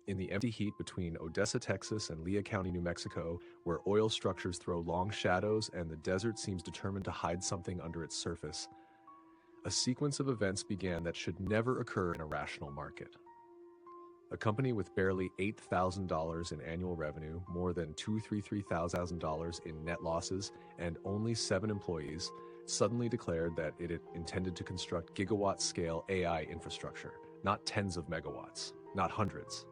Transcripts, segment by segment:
in the empty heat between Odessa, Texas and Lea County, New Mexico, where oil structures throw long shadows and the desert seems determined to hide something under its surface, a sequence of events began that should never occur in a rational market. A company with barely $8,000 in annual revenue, more than $233,000 in net losses, and only 7 employees, suddenly declared that it intended to construct gigawatt-scale AI infrastructure, not tens of megawatts, not hundreds,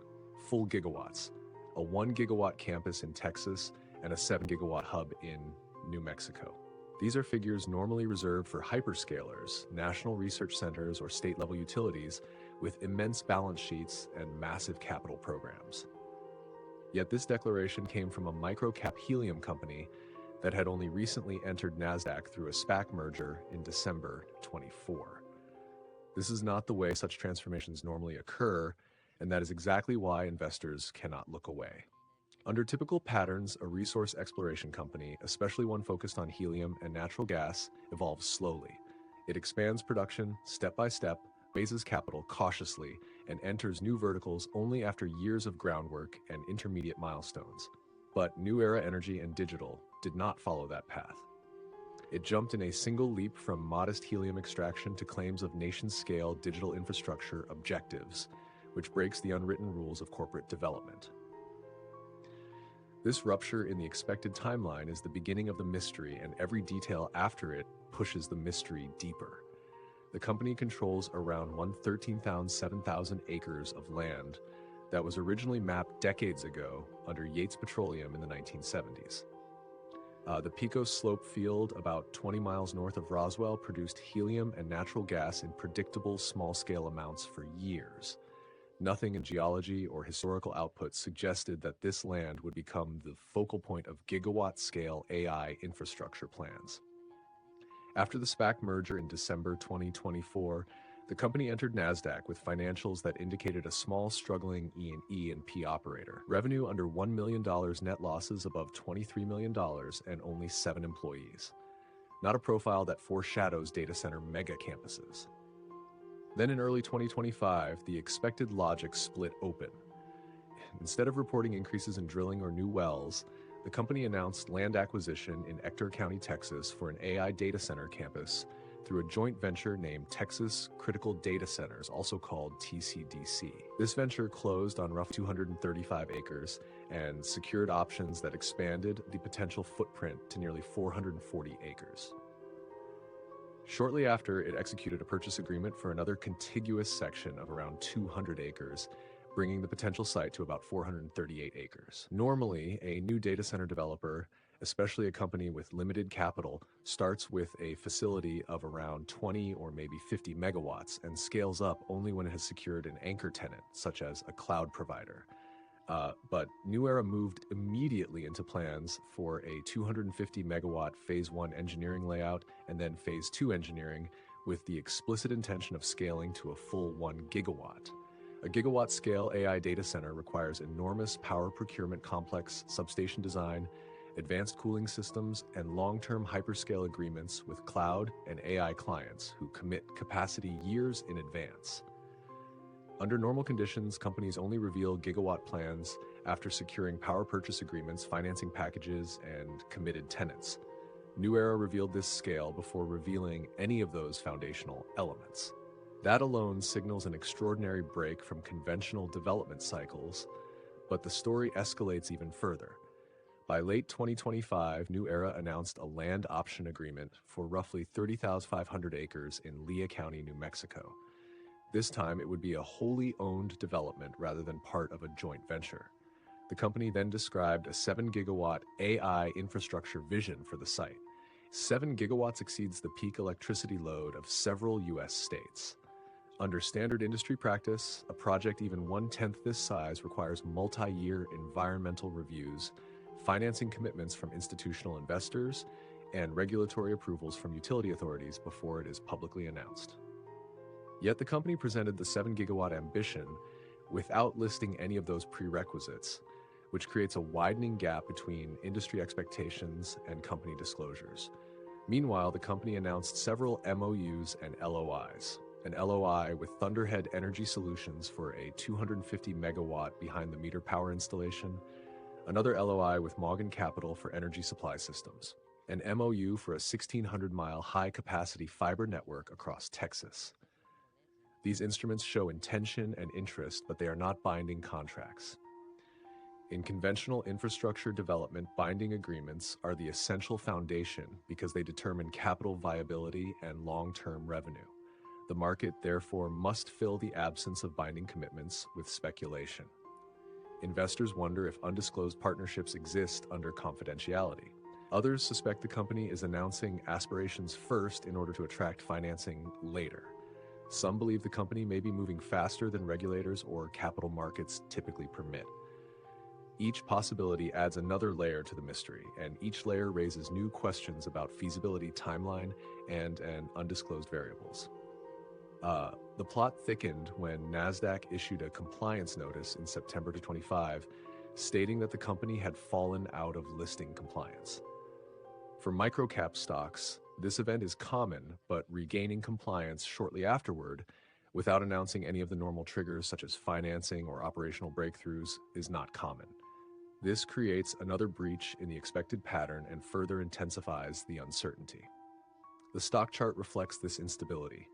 full gigawatts, a 1 gigawatt campus in Texas and a 7 gigawatt hub in New Mexico. These are figures normally reserved for hyperscalers, national research centers, or state-level utilities with immense balance sheets and massive capital programs. Yet this declaration came from a micro-cap helium company that had only recently entered NASDAQ through a SPAC merger in December 24. This is not the way such transformations normally occur, and that is exactly why investors cannot look away. Under typical patterns, a resource exploration company, especially one focused on helium and natural gas, evolves slowly. It expands production step by step, raises capital cautiously, and enters new verticals only after years of groundwork and intermediate milestones. But New Era Energy and Digital did not follow that path. It jumped in a single leap from modest helium extraction to claims of nation-scale digital infrastructure objectives, which breaks the unwritten rules of corporate development. This rupture in the expected timeline is the beginning of the mystery, and every detail after it pushes the mystery deeper. The company controls around 113,700 acres of land that was originally mapped decades ago under Yates Petroleum in the 1970s. The Pico Slope field, about 20 miles north of Roswell, produced helium and natural gas in predictable small-scale amounts for years. Nothing in geology or historical output suggested that this land would become the focal point of gigawatt-scale AI infrastructure plans. After the SPAC merger in December 2024, the company entered NASDAQ with financials that indicated a small, struggling E&P operator, revenue under $1 million, net losses above $23 million, and only 7 employees. Not a profile that foreshadows data center mega campuses. Then in early 2025, the expected logic split open. Instead of reporting increases in drilling or new wells, the company announced land acquisition in Ector County, Texas for an AI data center campus through a joint venture named Texas Critical Data Centers, also called TCDC. This venture closed on roughly 235 acres and secured options that expanded the potential footprint to nearly 440 acres. Shortly after, it executed a purchase agreement for another contiguous section of around 200 acres, bringing the potential site to about 438 acres. Normally, a new data center developer, especially a company with limited capital, starts with a facility of around 20 or maybe 50 megawatts and scales up only when it has secured an anchor tenant, such as a cloud provider. But New Era moved immediately into plans for a 250 megawatt phase 1 engineering layout and then phase 2 engineering with the explicit intention of scaling to a full 1 gigawatt. A gigawatt scale AI data center requires enormous power procurement complex substation design, advanced cooling systems, and long-term hyperscale agreements with cloud and AI clients who commit capacity years in advance. Under normal conditions, companies only reveal gigawatt plans after securing power purchase agreements, financing packages, and committed tenants. New Era revealed this scale before revealing any of those foundational elements. That alone signals an extraordinary break from conventional development cycles, but the story escalates even further. By late 2025, New Era announced a land option agreement for roughly 30,500 acres in Lea County, New Mexico. This time, it would be a wholly owned development rather than part of a joint venture. The company then described a 7 gigawatt AI infrastructure vision for the site. 7 gigawatts exceeds the peak electricity load of several U.S. states. Under standard industry practice, a project even 1/10 this size requires multi-year environmental reviews, financing commitments from institutional investors, and regulatory approvals from utility authorities before it is publicly announced. Yet the company presented the 7 gigawatt ambition without listing any of those prerequisites, which creates a widening gap between industry expectations and company disclosures. Meanwhile, the company announced several MOUs and LOIs. an LOI with Thunderhead Energy Solutions for a 250 megawatt behind-the-meter power installation, another LOI with Morgan Capital for energy supply systems, an MOU for a 1,600-mile high-capacity fiber network across Texas. These instruments show intention and interest, but they are not binding contracts. In conventional infrastructure development, binding agreements are the essential foundation because they determine capital viability and long-term revenue. The market, therefore, must fill the absence of binding commitments with speculation. Investors wonder if undisclosed partnerships exist under confidentiality. Others suspect the company is announcing aspirations first in order to attract financing later. Some believe the company may be moving faster than regulators or capital markets typically permit. Each possibility adds another layer to the mystery, and each layer raises new questions about feasibility, timeline, and undisclosed variables. The plot thickened when NASDAQ issued a compliance notice in September 2025, stating that the company had fallen out of listing compliance. For microcap stocks, this event is common, but regaining compliance shortly afterward, without announcing any of the normal triggers such as financing or operational breakthroughs, is not common. This creates another breach in the expected pattern and further intensifies the uncertainty. The stock chart reflects this instability.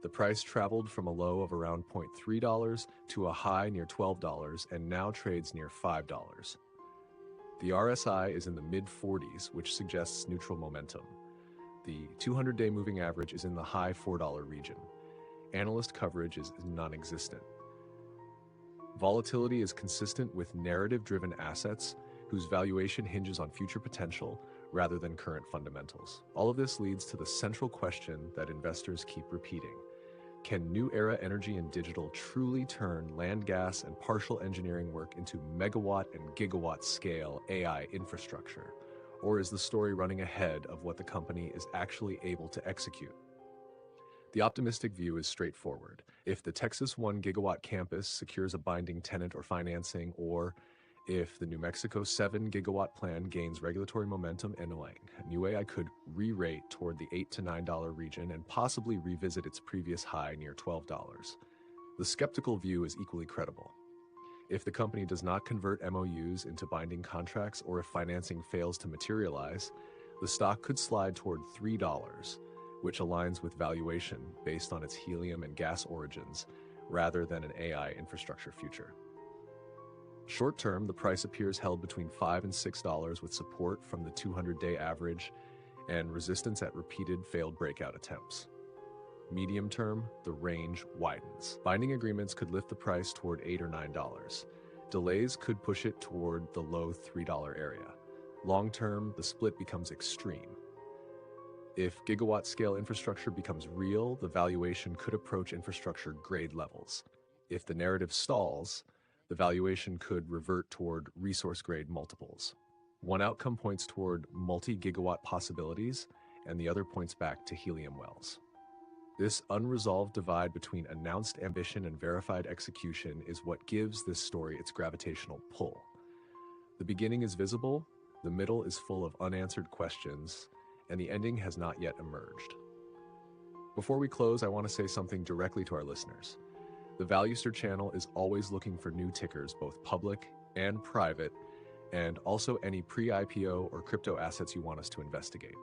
The price traveled from a low of around $0.3 to a high near $12 and now trades near $5. The RSI is in the mid-40s, which suggests neutral momentum. The 200-day moving average is in the high $4 region. Analyst coverage is non-existent. Volatility is consistent with narrative-driven assets whose valuation hinges on future potential rather than current fundamentals. All of this leads to the central question that investors keep repeating. Can New Era Energy and Digital truly turn land gas and partial engineering work into megawatt and gigawatt scale AI infrastructure? Or is the story running ahead of what the company is actually able to execute? The optimistic view is straightforward. If the Texas 1 gigawatt campus secures a binding tenant or financing, or if the New Mexico 7 gigawatt plan gains regulatory momentum and NUAI could re-rate toward the $8 to $9 region and possibly revisit its previous high near $12. The skeptical view is equally credible. If the company does not convert MOUs into binding contracts, or if financing fails to materialize, the stock could slide toward $3, which aligns with valuation based on its helium and gas origins rather than an AI infrastructure future. Short term, the price appears held between $5 and $6 with support from the 200-day average and resistance at repeated failed breakout attempts. Medium term, the range widens. Binding agreements could lift the price toward $8 or $9. Delays could push it toward the low $3 area. Long term, the split becomes extreme. If gigawatt-scale infrastructure becomes real, the valuation could approach infrastructure grade levels. If the narrative stalls, the valuation could revert toward resource-grade multiples. One outcome points toward multi-gigawatt possibilities, and the other points back to helium wells. This unresolved divide between announced ambition and verified execution is what gives this story its gravitational pull. The beginning is visible, the middle is full of unanswered questions, and the ending has not yet emerged. Before we close, I want to say something directly to our listeners. The Valuester channel is always looking for new tickers, both public and private, and also any pre-IPO or crypto assets you want us to investigate.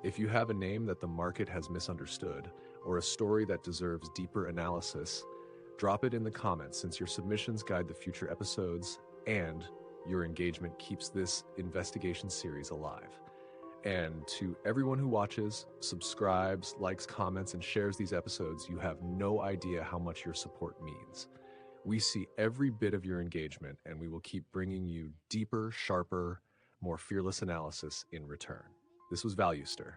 If you have a name that the market has misunderstood, or a story that deserves deeper analysis, drop it in the comments, since your submissions guide the future episodes and your engagement keeps this investigation series alive. And to everyone who watches, subscribes, likes, comments, and shares these episodes, you have no idea how much your support means. We see every bit of your engagement, and we will keep bringing you deeper, sharper, more fearless analysis in return. This was Valuester.